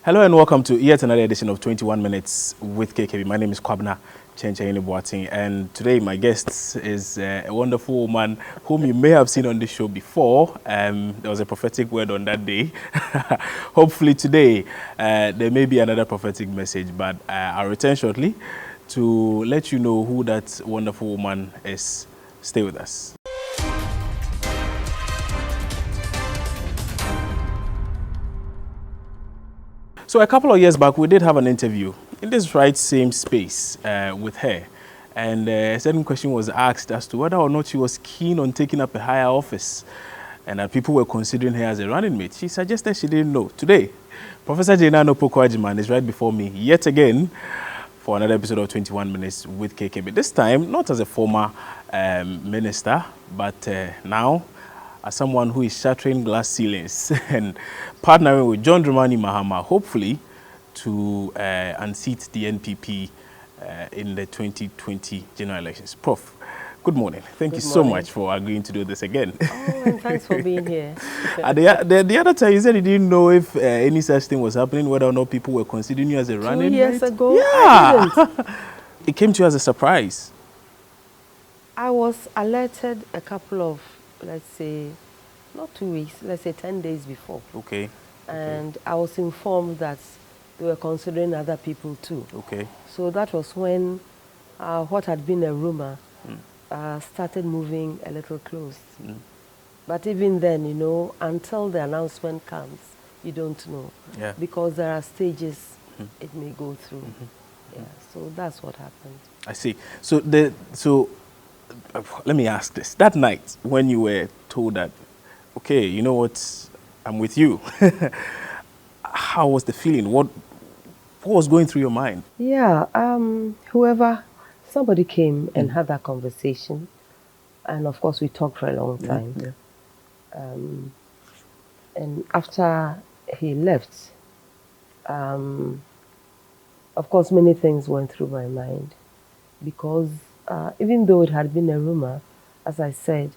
Hello and welcome to yet another edition of 21 Minutes with KKB. My name is Kwabena Kyenkyenhene Boateng, and today my guest is a wonderful woman whom you may have seen on this show before. There was a prophetic word on that day. Hopefully today there may be another prophetic message, but I'll return shortly to let you know who that wonderful woman is. Stay with us. So a couple of years back, we did have an interview in this same space with her. And a certain question was asked as to whether or not she was keen on taking up a higher office and that people were considering her as a running mate. She suggested she didn't know. Today, Professor Naana Jane Opoku-Agyemang is right before me yet again for another episode of 21 Minutes with KKB. This time, not as a former minister, but now as someone who is shattering glass ceilings and partnering with John Dramani Mahama, hopefully to unseat the NPP in the 2020 general elections. Prof, good morning. Thank you so much for agreeing to do this again. Oh, and thanks for being here. The other time you said you didn't know if any such thing was happening, whether or not people were considering you as a running mate. 2 years ago, yeah. I didn't. It came to you as a surprise. I was alerted a couple of, let's say, not 2 weeks, let's say 10 days before. Okay. And I was informed that they were considering other people too. Okay. So that was when what had been a rumor started moving a little close. But even then, you know, until the announcement comes, you don't know. Yeah. Because there are stages it may go through. Yeah, so that's what happened. I see. So let me ask this. That night when you were told that, okay, you know what, I'm with you. How was the feeling? What was going through your mind? Yeah, somebody came and had that conversation. And of course, we talked for a long time. Yeah. And after he left, of course, many things went through my mind. Because even though it had been a rumor, as I said,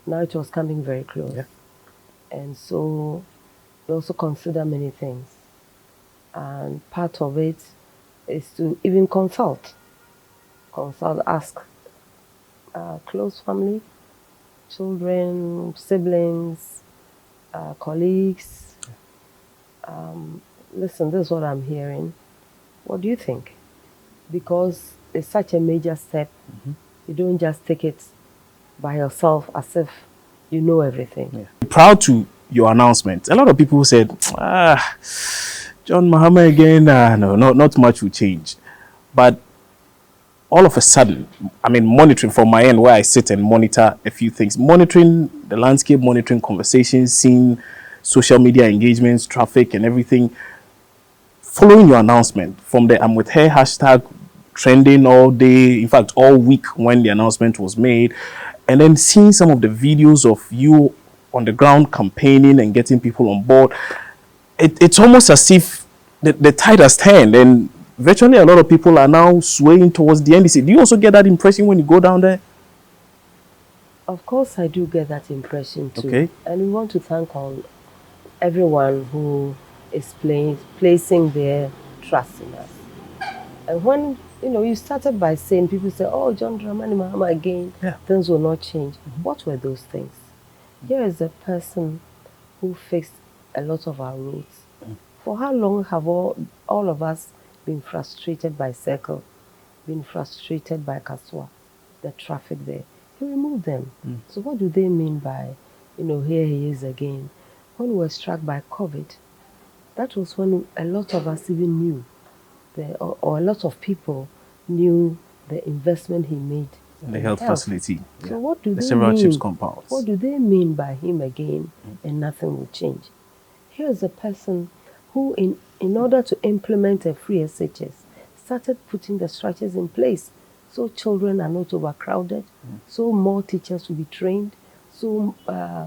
now it was coming very close. Yeah. And so we also consider many things. And part of it is to even consult, ask close family, children, siblings, colleagues. Listen, this is what I'm hearing. What do you think? Because it's such a major step. You don't just take it by yourself as if you know everything. Yeah. Proud to your announcement. A lot of people said, John Mahama again, no, not much will change. But all of a sudden, I mean, monitoring from my end where I sit and monitor a few things, monitoring the landscape, monitoring conversations, seeing social media engagements, traffic and everything, following your announcement from the I'm with her hashtag trending all day, in fact, all week when the announcement was made, and then seeing some of the videos of you on the ground campaigning and getting people on board, it's almost as if the tide has turned and virtually a lot of people are now swaying towards the NDC. Do you also get that impression when you go down there? Of course, I do get that impression too. Okay. And we want to thank everyone who is placing their trust in us. And when you started by saying, people say, oh, John Dramani Mahama again, things will not change. What were those things? Here is a person who fixed a lot of our roads. For how long have all of us been frustrated by Circle, been frustrated by Kaswa, the traffic there? He removed them. So what do they mean by, here he is again? When we were struck by COVID, that was when a lot of us even knew, or a lot of people knew the investment he made in the health facility. So what do they several mean? chips compounds. What do they mean by him again and nothing will change? Here's a person who, in order to implement a free SHS, started putting the structures in place so children are not overcrowded, so more teachers will be trained, so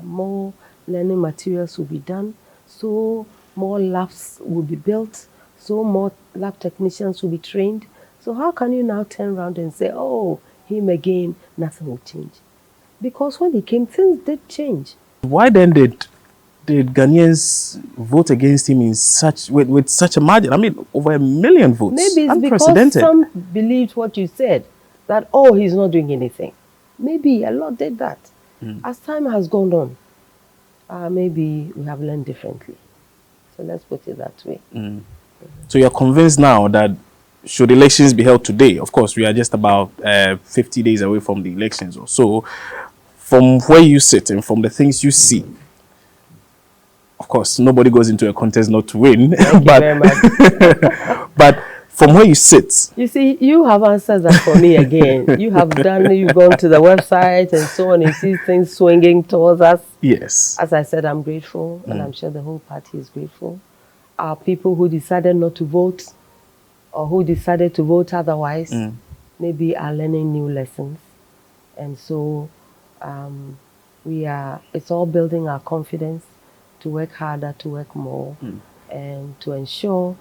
more learning materials will be done, so more labs will be built, so more lab technicians will be trained. So how can you now turn around and say, oh, him again, nothing will change? Because when he came, things did change. Why then did did Ghanaians vote against him in such with such a margin? I mean, over 1 million votes. Maybe it's because unprecedented. some believed what you said, that, oh, he's not doing anything. Maybe a lot did that. As time has gone on, maybe we have learned differently. So let's put it that way. So you're convinced now that should elections be held today, of course, we are just about 50 days away from the elections or so, from where you sit and from the things you see, of course, nobody goes into a contest not to win. Thank you very much. But from where you sit. You see, you have answered that for me again. You've gone to the website and so on and see things swinging towards us. Yes. As I said, I'm grateful, and I'm sure the whole party is grateful. Our people who decided not to vote or who decided to vote otherwise maybe are learning new lessons. And so it's all building our confidence to work harder, to work more, and to ensure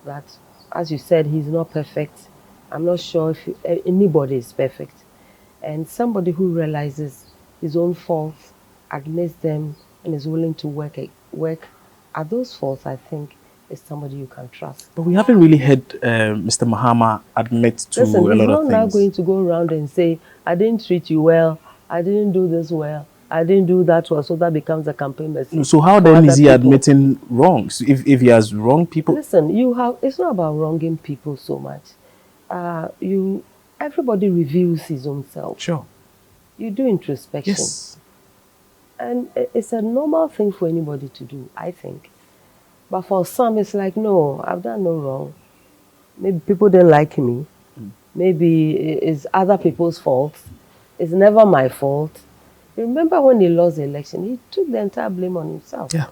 that, as you said, he's not perfect. I'm not sure if anybody is perfect. And somebody who realizes his own faults, admits them, and is willing to work at those faults, I think, is somebody you can trust. But we haven't really heard Mr. Mahama admit to a lot of things. He's not now going to go around and say, I didn't treat you well, I didn't do this well, I didn't do that well, so that becomes a campaign message. So how then is he admitting wrongs? If he has wronged people? Listen, it's not about wronging people so much. Everybody reviews his own self. Sure. You do introspection. Yes. And it's a normal thing for anybody to do, I think. But for some, it's like, no, I've done no wrong. Maybe people didn't like me. Maybe it's other people's fault. It's never my fault. You remember when he lost the election, he took the entire blame on himself. Yeah.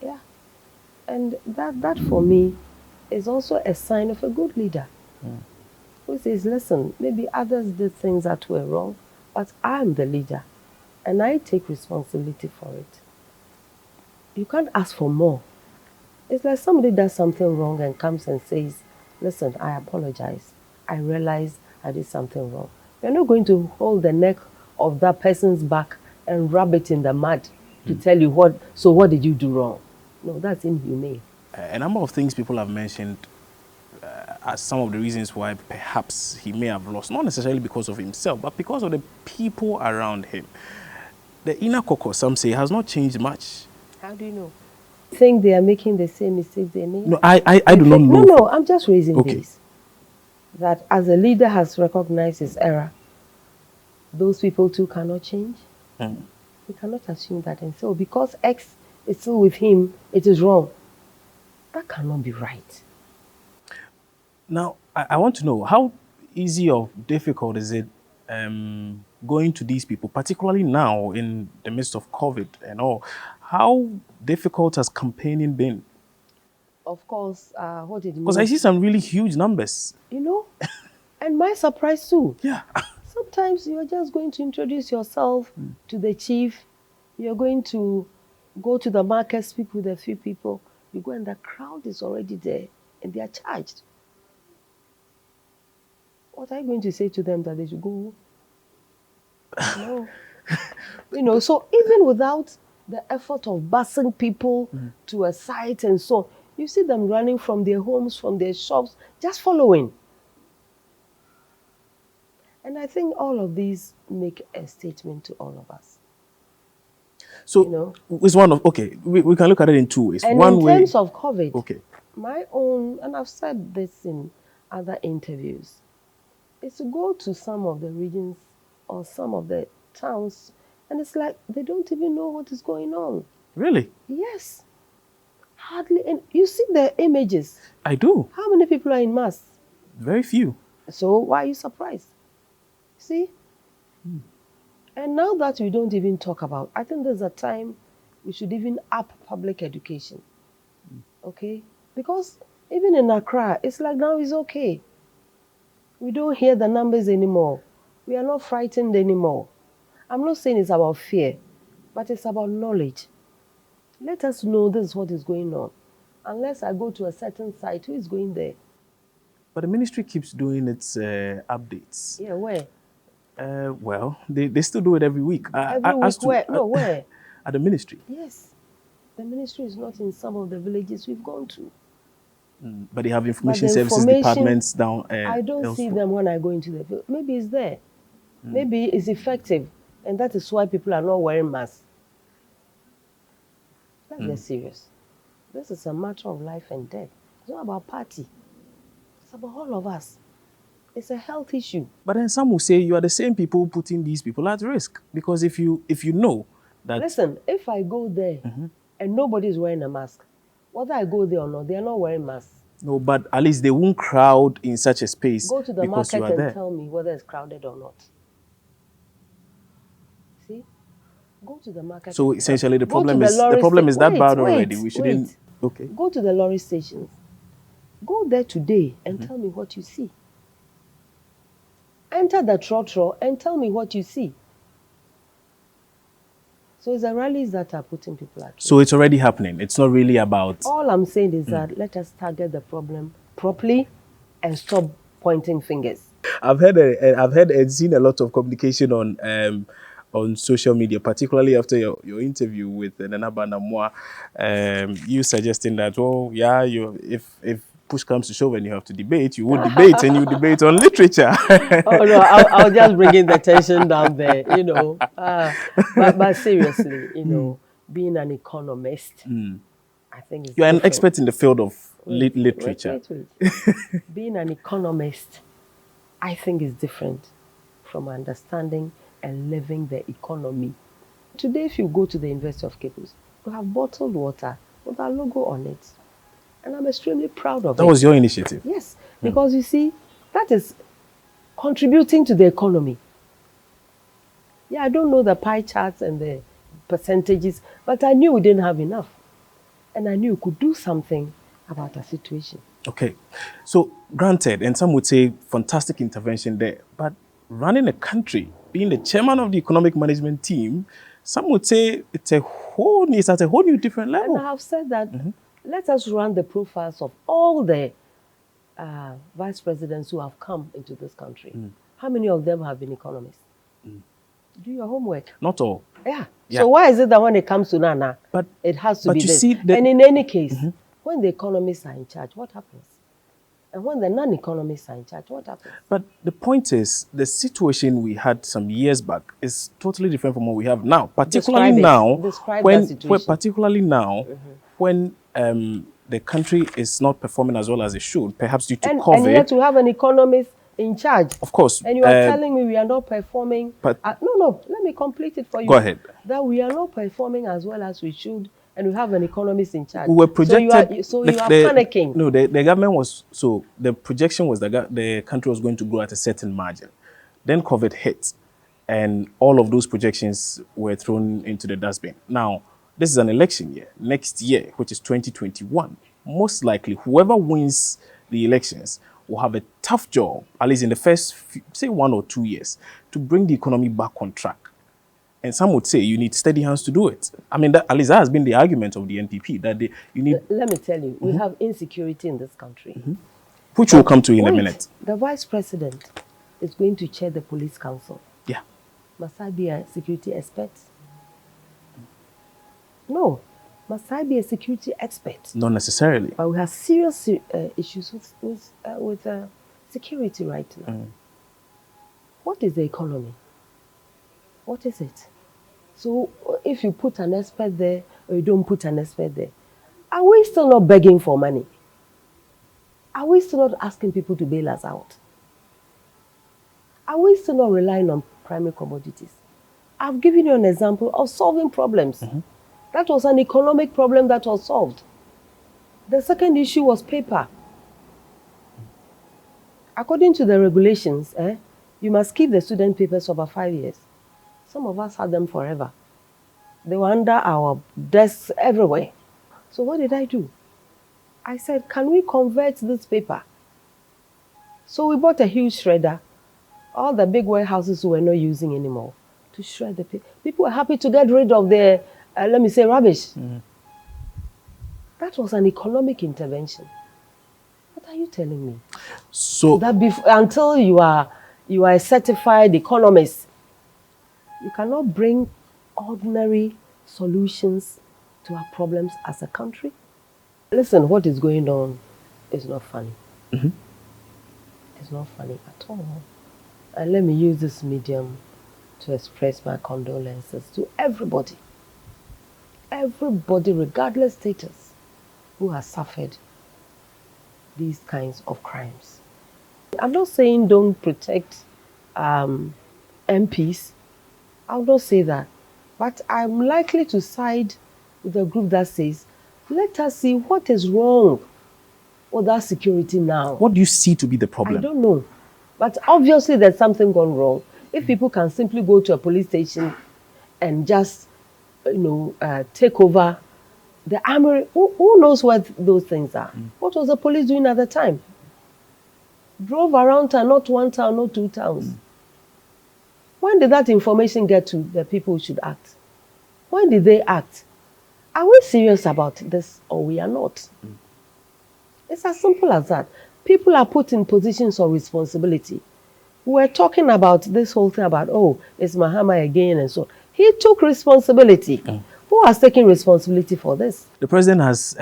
Yeah. And that for me is also a sign of a good leader. Who says, listen, maybe others did things that were wrong, but I'm the leader. And I take responsibility for it. You can't ask for more. It's like somebody does something wrong and comes and says, listen, I apologize. I realize I did something wrong. You're not going to hold the neck of that person's back and rub it in the mud to tell you what did you do wrong? No, that's inhumane. A number of things people have mentioned as some of the reasons why perhaps he may have lost, not necessarily because of himself, but because of the people around him. The inner caucus, some say, has not changed much. How do you know? Think they are making the same mistakes they made? No, I do not know. No, I'm just raising this. That as a leader has recognized his error, those people too cannot change. We cannot assume that and say, because X is still with him, it is wrong. That cannot be right. Now, I want to know, how easy or difficult is it going to these people, particularly now in the midst of COVID and all? How difficult has campaigning been? Of course, what did you Because I see some really huge numbers. You know, and my surprise too. Yeah. Sometimes you're just going to introduce yourself to the chief. You're going to go to the market, speak with a few people. You go and the crowd is already there and they are charged. What are you going to say to them, that they should go? No. So even without the effort of busing people to a site and so on, you see them running from their homes, from their shops, just following. And I think all of these make a statement to all of us. So it's one of, we can look at it in two ways. And one in way, terms of COVID, my own, and I've said this in other interviews, is to go to some of the regions or some of the towns, and it's like they don't even know what is going on. Really? Yes. Hardly. And you see the images. I do. How many people are in mass? Very few. So why are you surprised? See? And now that we don't even talk about, I think there's a time we should even up public education. Okay? Because even in Accra, it's like now it's okay. We don't hear the numbers anymore. We are not frightened anymore. I'm not saying it's about fear, but it's about knowledge. Let us know this is what is going on. Unless I go to a certain site, who is going there? But the ministry keeps doing its updates. Yeah, where? Well, they still do it every week. Every week, where? No, where? At the ministry. Yes. The ministry is not in some of the villages we've gone to. But they have information services departments down I don't see them when I go into the field. Maybe it's there. Maybe it's effective. And that is why people are not wearing masks. Let's get serious. This is a matter of life and death. It's not about party. It's about all of us. It's a health issue. But then some will say you are the same people putting these people at risk. Because if you know that... Listen, if I go there and nobody is wearing a mask, whether I go there or not, they are not wearing masks. No, but at least they won't crowd in such a space. Go to the because market you are and there. tell me whether it's crowded or not. See? Go to the market. So essentially the problem is wait, that bad already. We shouldn't... Wait. Okay. Go to the lorry stations. Go there today and tell me what you see. Enter the trotro and tell me what you see. So it's the rallies that are putting people at risk. So it's already happening. It's not really about... All I'm saying is that let us target the problem properly and stop pointing fingers. I've heard and seen a lot of communication on social media, particularly after your interview with Nana Banamwa, you suggesting that, oh yeah, if push comes to shove and you have to debate, you would debate and you debate on literature. Oh no, I'll just bring in the tension down there, you know. But seriously, you know, being an economist, I think it's You're different. an expert in the field of literature. Wait. Being an economist, I think is different from understanding and living the economy. Today, if you go to the University of Cape Coast, you have bottled water with our logo on it. And I'm extremely proud of it. That was your initiative? Yes, because you see, that is contributing to the economy. Yeah, I don't know the pie charts and the percentages, but I knew we didn't have enough. And I knew we could do something about the situation. Okay. So, granted, and some would say fantastic intervention there, but running a country, being the chairman of the economic management team, some would say it's at a whole new different level. And I have said that let us run the profiles of all the vice presidents who have come into this country. How many of them have been economists? Do your homework. Not all. Yeah. So why is it that when it comes to Nana, it has to be this? And in any case, when the economists are in charge, what happens? And when the non-economists are in charge, what happens? But the point is, the situation we had some years back is totally different from what we have now. Particularly now, when the country is not performing as well as it should, perhaps due to COVID. And yet we have an economist in charge. Of course. And you are telling me we are not performing. No, let me complete it for you. Go ahead. That we are not performing as well as we should, and we have an economist in charge. We were projected. So you are panicking. No, the government was, so the projection was that the country was going to grow at a certain margin. Then COVID hit, and all of those projections were thrown into the dustbin. Now, this is an election year. Next year, which is 2021, most likely whoever wins the elections will have a tough job, at least in the first, say 1 or 2 years, to bring the economy back on track. And some would say you need steady hands to do it. I mean, at least that has been the argument of the NPP, that you need... Let me tell you, we have insecurity in this country. Which we'll come to in a minute. The vice president is going to chair the police council. Yeah. Must I be a security expert? No. Must I be a security expert? Not necessarily. But we have serious issues with security right now. What is the economy? What is it? So if you put an expert there or you don't put an expert there, are we still not begging for money? Are we still not asking people to bail us out? Are we still not relying on primary commodities? I've given you an example of solving problems. That was an economic problem that was solved. The second issue was paper. According to the regulations, you must keep the student papers over 5 years. Some of us had them forever. They were under our desks everywhere. So what did I do? I said, can we convert this paper? So we bought a huge shredder. All the big warehouses we were not using anymore to shred the paper. People were happy to get rid of their, let me say, rubbish. That was an economic intervention. What are you telling me? So that until you are a certified economist, you cannot bring ordinary solutions to our problems as a country? Listen, what is going on is not funny. It's not funny at all. And let me use this medium to express my condolences to everybody. Everybody, regardless status, who has suffered these kinds of crimes. I'm not saying don't protect MPs. I'll not say that. But I'm likely to side with a group that says, let us see what is wrong with our security now. What do you see to be the problem? I don't know. But obviously there's something gone wrong. If people can simply go to a police station and just, take over the armory, who knows what those things are? What was the police doing at the time? Drove around town, not one town, not two towns. When did that information get to the people who should act? When did they act? Are we serious about this or we are not? It's as simple as that. People are put in positions of responsibility. We're talking about this whole thing about, oh, it's Mahama again and so on. He took responsibility. Who has taken responsibility for this? The president has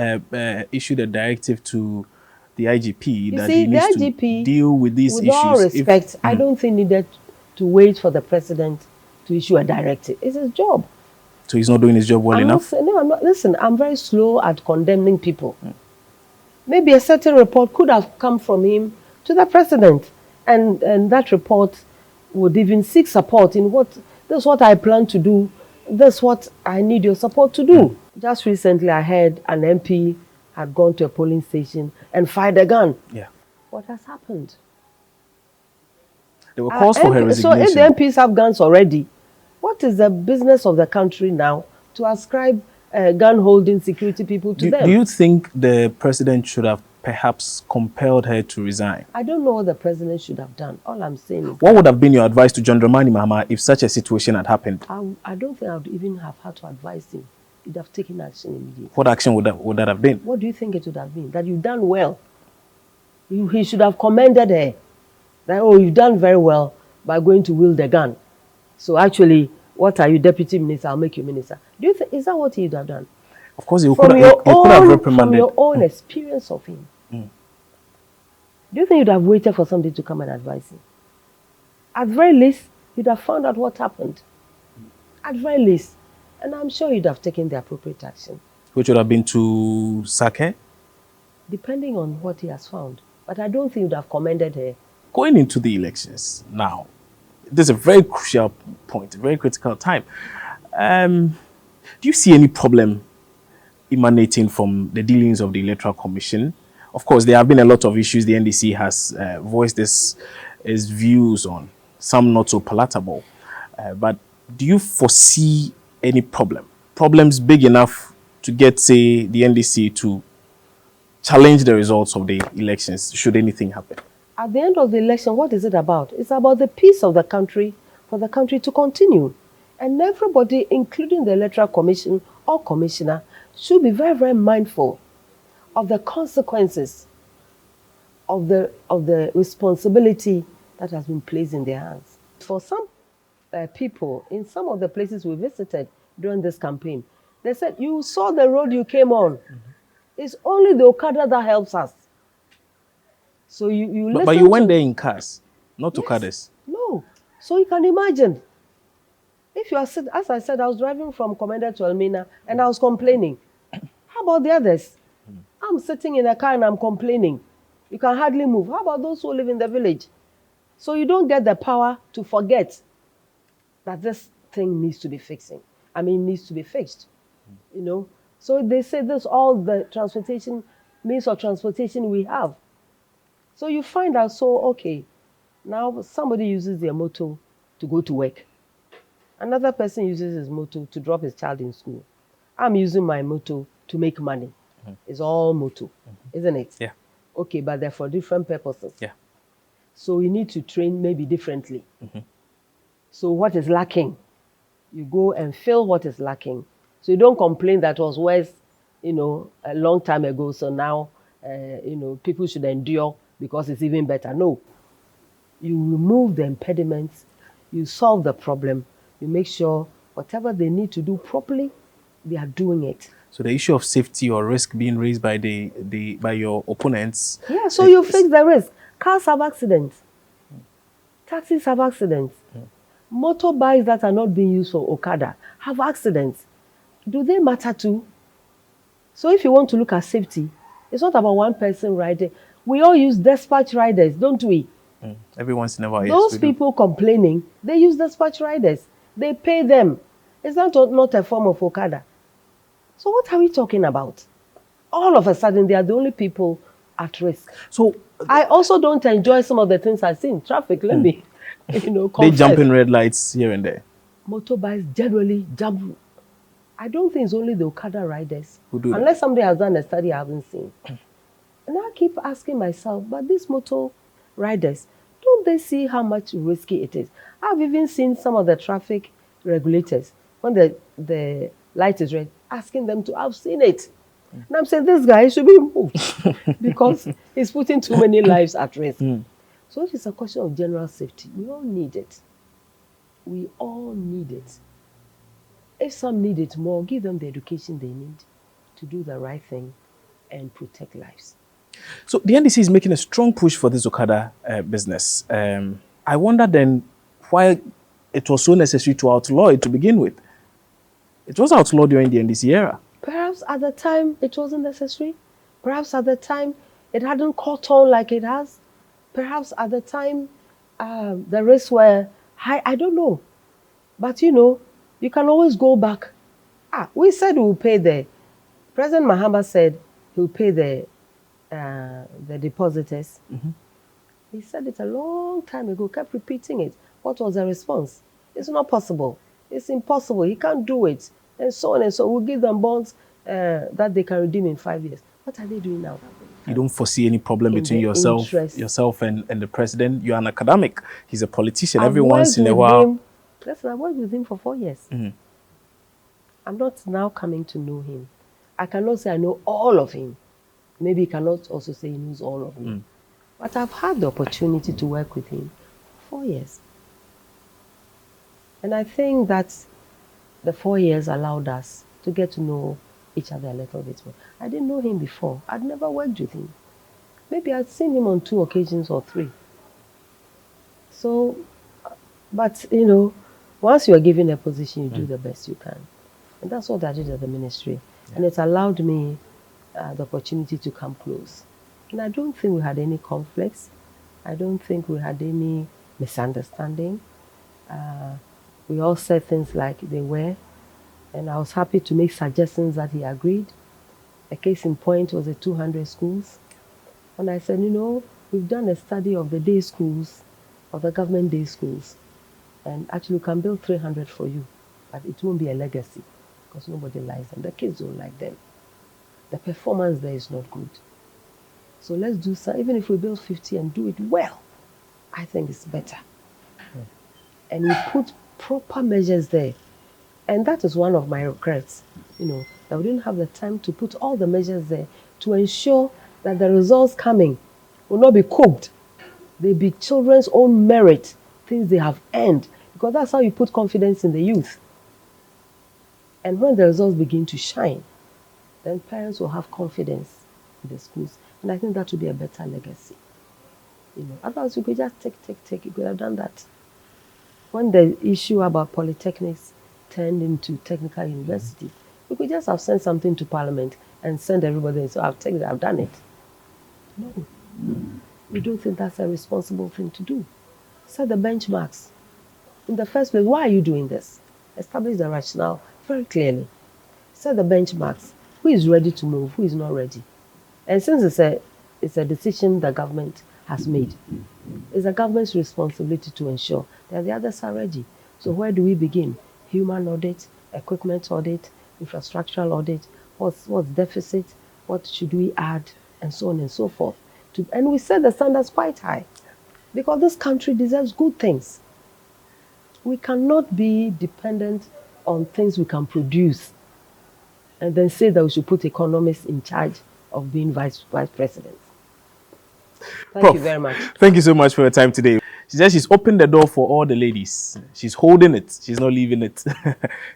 issued a directive to the IGP that he needs to deal with these issues. With all respect, I don't think needed to wait for the president to issue a directive. It's his job. So he's not doing his job well enough? No, I'm not. Listen, I'm very slow at condemning people. Maybe a certain report could have come from him to the president. And that report would even seek support in this is what I plan to do. This is what I need your support to do. Just recently, I heard an MP had gone to a polling station and fired a gun. Yeah. What has happened? There were calls for her resignation. So if the MPs have guns already, what is the business of the country now to ascribe gun-holding security people to them? Do you think the president should have perhaps compelled her to resign? I don't know what the president should have done. All I'm saying is... What would have been your advice to John Dramani Mahama if such a situation had happened? I don't think I would even have had to advise him. He'd have taken action immediately. What action would that have been? What do you think it would have been? That you've done well. He should have commended her. That, oh, you've done very well by going to wield the gun. So actually, what are you, deputy minister? I'll make you minister. Do you think, is that what he'd have done? Of course, he could have reprimanded. From your own experience of him. Do you think you'd have waited for somebody to come and advise him? At very least, you'd have found out what happened. At very least. And I'm sure you'd have taken the appropriate action. Which would have been to sack her? Depending on what he has found. But I don't think you'd have commended her. Going into the elections now, this is a very crucial point, a very critical time. Do you see any problem emanating from the dealings of the Electoral Commission? Of course, there have been a lot of issues the NDC has voiced its views on, some not so palatable. But do you foresee any problems big enough to get, say, the NDC to challenge the results of the elections, should anything happen? At the end of the election, what is it about? It's about the peace of the country, for the country to continue. And everybody, including the Electoral Commission or Commissioner, should be very, very mindful of the consequences of the responsibility that has been placed in their hands. For some people, in some of the places we visited during this campaign, they said, you saw the road you came on. It's only the okada that helps us. So you listen. But you went there in cars, not okadas. No. So you can imagine. If you are, as I said, I was driving from Commander to Elmina and I was complaining. How about the others? I'm sitting in a car and I'm complaining. You can hardly move. How about those who live in the village? So you don't get the power to forget that this thing needs to be fixing. I mean, needs to be fixed. You know? So they say this all the transportation, means of transportation we have. So you find out, so, okay, now somebody uses their motor to go to work. Another person uses his motor to drop his child in school. I'm using my motor to make money. It's all motor, isn't it? Yeah. Okay, but they're for different purposes. Yeah. So you need to train maybe differently. So what is lacking? You go and fill what is lacking. So you don't complain that was worse, a long time ago. So now, people should endure because it's even better. No. You remove the impediments. You solve the problem. You make sure whatever they need to do properly, they are doing it. So the issue of safety or risk being raised by by your opponents. Yeah, so you fix the risk. Cars have accidents. Taxis have accidents. Motorbikes that are not being used for okada have accidents. Do they matter too? So if you want to look at safety, it's not about one person riding. We all use dispatch riders, don't we? Every once in a while, Those people complaining, they use dispatch riders. They pay them. It's not a form of okada. So what are we talking about? All of a sudden, they are the only people at risk. So I also don't enjoy some of the things I see in traffic. Let me, confess. They jump in red lights here and there. Motorbikes generally jump. I don't think it's only the okada riders. Who do unless somebody has done a study I haven't seen. And I keep asking myself, but these motor riders, don't they see how much risky it is? I've even seen some of the traffic regulators, when the light is red, asking them to, I've seen it. And I'm saying, this guy should be removed because he's putting too many lives at risk. So if it's a question of general safety, we all need it. We all need it. If some need it more, give them the education they need to do the right thing and protect lives. So the NDC is making a strong push for this okada business. I wonder then why it was so necessary to outlaw it to begin with. It was outlawed during the NDC era. Perhaps at the time it wasn't necessary. Perhaps at the time it hadn't caught on like it has. Perhaps at the time the risks were high. I don't know. But you can always go back. We said we'll pay President Mahama said he'll pay the depositors. He said it a long time ago, kept repeating it. What was the response? It's not possible. It's impossible. He can't do it. And so on and so on. We'll give them bonds that they can redeem in 5 years. What are they doing now? You don't foresee any problem between yourself and the president? You're an academic. He's a politician. Every once in a while. Listen, I worked with him for 4 years. I'm not now coming to know him. I cannot say I know all of him. Maybe he cannot also say he knows all of me. But I've had the opportunity to work with him for 4 years. And I think that the 4 years allowed us to get to know each other a little bit more. I didn't know him before. I'd never worked with him. Maybe I'd seen him on 2 occasions or 3. So, but once you are given a position, you do the best you can. And that's what I did at the ministry. And it allowed me the opportunity to come close. And I don't think we had any conflicts. I don't think we had any misunderstanding. We all said things like they were. And I was happy to make suggestions that he agreed. A case in point was the 200 schools. And I said, we've done a study of the day schools, of the government day schools. And actually, we can build 300 for you. But it won't be a legacy because nobody likes them. The kids don't like them. The performance there is not good. So let's do some, even if we build 50 and do it well, I think it's better. And we put proper measures there. And that is one of my regrets, that we didn't have the time to put all the measures there to ensure that the results coming will not be cooked. They be children's own merit, things they have earned, because that's how you put confidence in the youth. And when the results begin to shine, then parents will have confidence in the schools. And I think that would be a better legacy. Otherwise we could just take. You could have done that. When the issue about polytechnics turned into technical university, we could just have sent something to Parliament and send everybody and say, I've done it. No. We don't think that's a responsible thing to do. Set the benchmarks. In the first place, why are you doing this? Establish the rationale very clearly. Set the benchmarks. Who is ready to move? Who is not ready? And since it's a decision the government has made, it's the government's responsibility to ensure that the others are ready. So where do we begin? Human audit, equipment audit, infrastructural audit, what's deficit, what should we add, and so on and so forth. And we set the standards quite high because this country deserves good things. We cannot be dependent on things we can produce and then say that we should put economists in charge of being vice president. Thank you very much. Thank you so much for your time today. She says she's opened the door for all the ladies. She's holding it. She's not leaving it.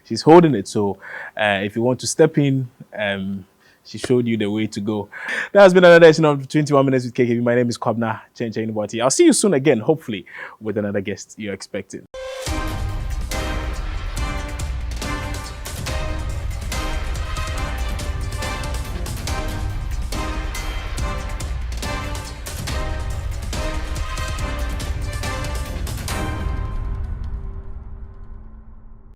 She's holding it. So if you want to step in, she showed you the way to go. That has been another edition of 21 Minutes with KKB. My name is Kwabena Kyenkyenhene Boateng. I'll see you soon again, hopefully, with another guest you're expecting.